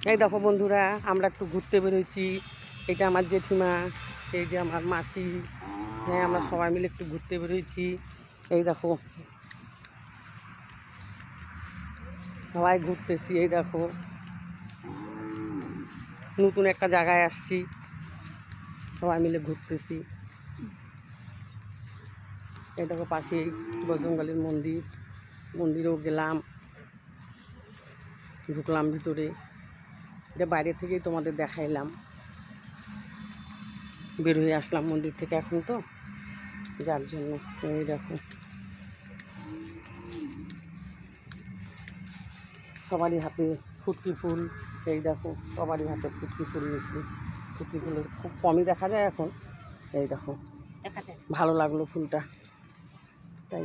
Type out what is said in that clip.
এই দেখো বন্ধুরা, আমরা একটু ঘুরতে বেরোইছি। এটা আমার জেঠিমা, এই যে আমার মাসি। হ্যাঁ, আমরা সবাই মিলে একটু ঘুরতে বেরোইছি। এই দেখো সবাই ঘুরতেছি। এই দেখো নতুন একটা জায়গায় আসছি, সবাই মিলে ঘুরতেছি। এই দেখো পাশেই বজরংবলীর মন্দির, মন্দিরেও গেলাম, ঢুকলাম ভিতরে। এটা বাইরে থেকেই তোমাদের দেখাইলাম। বের হয়ে আসলাম মন্দির থেকে এখন, তো যার জন্য। এই দেখো সবারই হাতে ফুটকি ফুল। এই দেখো সবারই হাতে ফুটকি ফুল নিচ্ছি। ফুটকি ফুল খুব কমই দেখা যায় এখন। এই দেখো ভালো লাগলো ফুলটা, তাই